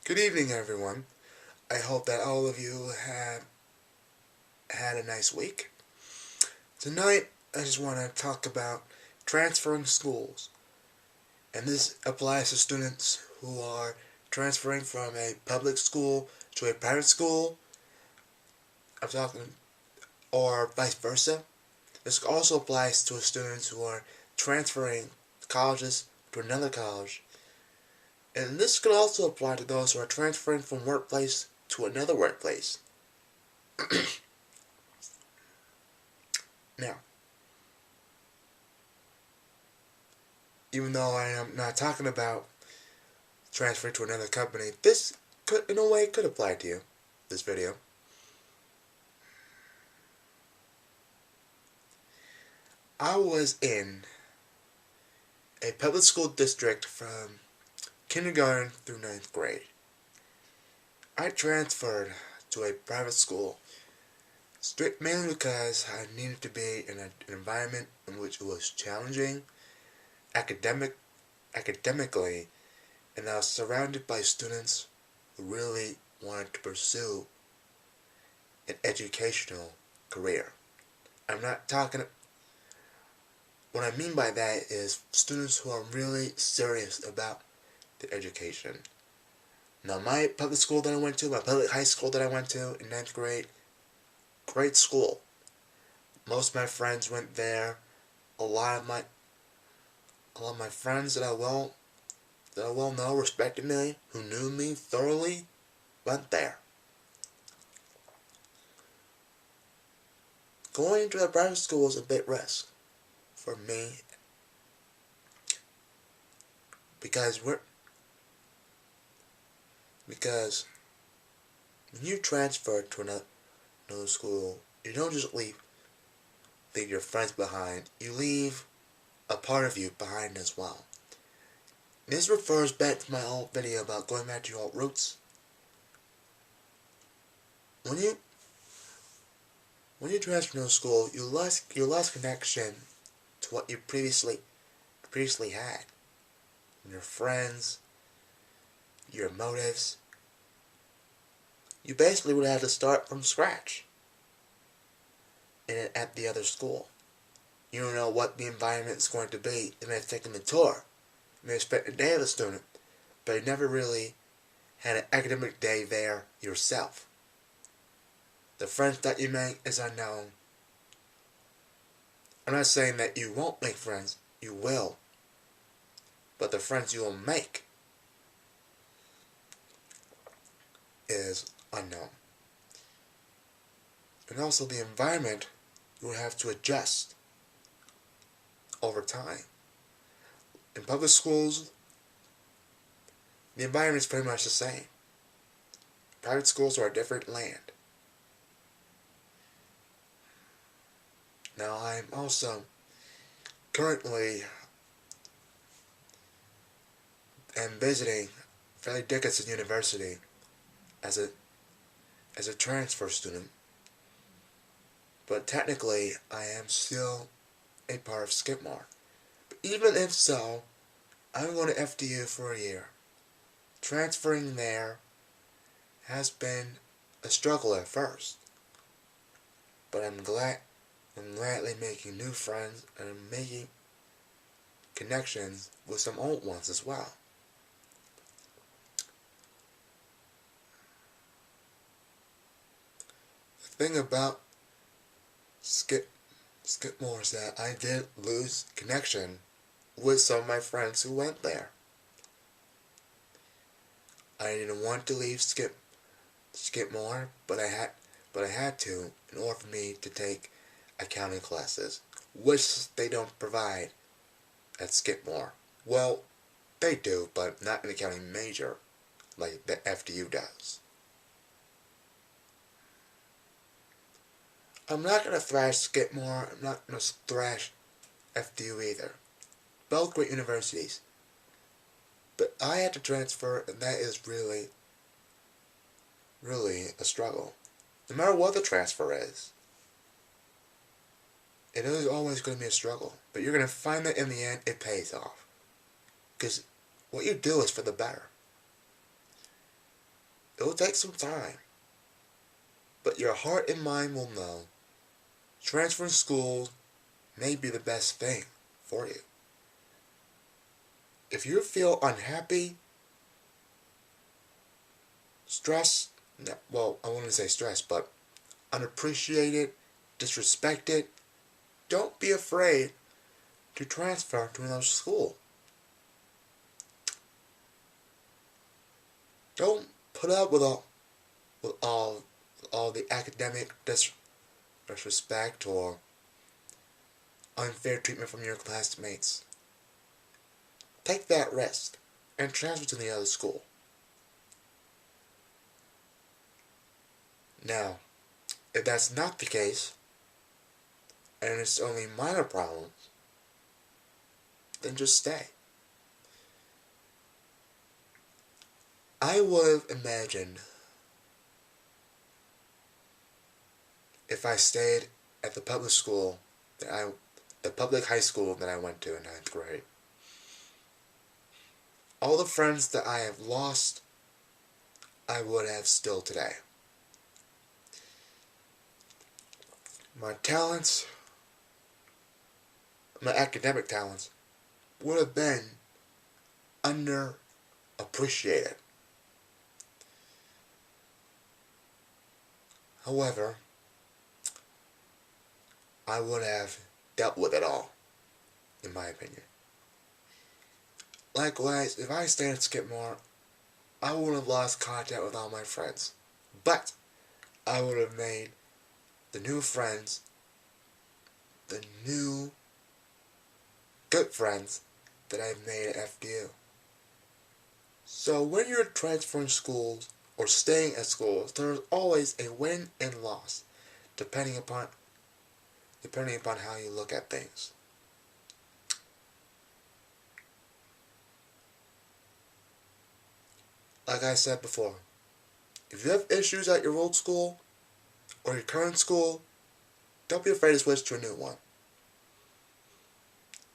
Good evening, everyone. I hope that all of you have had a nice week. Tonight, I just want to talk about transferring schools. And this applies to students who are transferring from a public school to a private school. I'm talking, or vice versa. This also applies to students who are transferring colleges to another college. And this could also apply to those who are transferring from workplace to another workplace. Now, even though I am not talking about transferring to another company, this could, in a way, could apply to you, this video. I was in a public school district from kindergarten through ninth grade. I transferred to a private school mainly because I needed to be in an environment in which it was challenging academically, and I was surrounded by students who really wanted to pursue an educational career. I'm not talking, what I mean by that is students who are really serious about their education. Now, my public school that I went to, my public high school that I went to in ninth grade, great school. Most of my friends went there. A lot of my friends that I well know, respected me, who knew me thoroughly, went there. Going to a private school is a bit risk for me because when you transfer to another school, you don't just leave your friends behind. You leave a part of you behind as well. This refers back to my old video about going back to your old roots. When you transfer to a school, you lost connection to what you previously had. Your friends, your motives. You basically would have to start from scratch at the other school. You don't know what the environment is going to be. You may have taken the tour. You may have spent a day with a student, but you never really had an academic day there yourself. The friends that you make is unknown. I'm not saying that you won't make friends. You will. But the friends you will make is unknown. And also the environment you will have to adjust over time. In public schools, the environment is pretty much the same. Private schools are a different land. Now, I'm also currently visiting Fairleigh Dickinson University as a transfer student. But technically, I am still a part of Skidmore. But even if so, I'm going to FDU for a year. Transferring there has been a struggle at first. But I'm gladly making new friends and I'm making connections with some old ones as well. The thing about Skidmore is that I did lose connection with some of my friends who went there. I didn't want to leave Skidmore, but I had to in order for me to take accounting classes, which they don't provide at Skidmore. Well, they do, but not an accounting major like the FDU does. I'm not going to thrash Skidmore, I'm not going to thrash FDU either. Both great universities. But I had to transfer, and that is really a struggle. No matter what the transfer is, it is always going to be a struggle. But you're going to find that in the end, it pays off. Because what you do is for the better. It will take some time, but your heart and mind will know transferring schools may be the best thing for you. If you feel unhappy, stressed, well, I wouldn't say stressed, but unappreciated, disrespected, don't be afraid to transfer to another school. Don't put up with all the academic disrespect or unfair treatment from your classmates. Take that risk and transfer to the other school. Now, if that's not the case, and it's only minor problems, then just stay. I would have imagined if I stayed at the public school the public high school that I went to in ninth grade. All the friends that I have lost, I would have still today. My talents, my academic talents, would have been underappreciated. However, I would have dealt with it all, in my opinion. Likewise, if I stayed at Skidmore, I would have lost contact with all my friends. But I would have made the new friends, the new good friends that I've made at FDU. So when you're transferring schools or staying at schools, there's always a win and loss, depending upon how you look at things. Like I said before, if you have issues at your old school or your current school, don't be afraid to switch to a new one.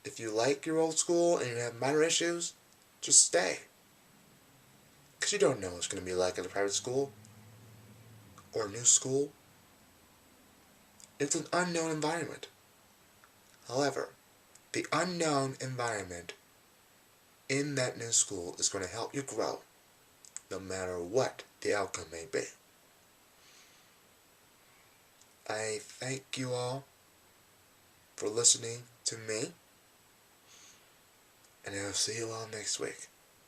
If you like your old school and you have minor issues, just stay. Because you don't know what it's going to be like at a private school or a new school. It's an unknown environment. However, the unknown environment in that new school is going to help you grow, no matter what the outcome may be. I thank you all for listening to me, and I'll see you all next week.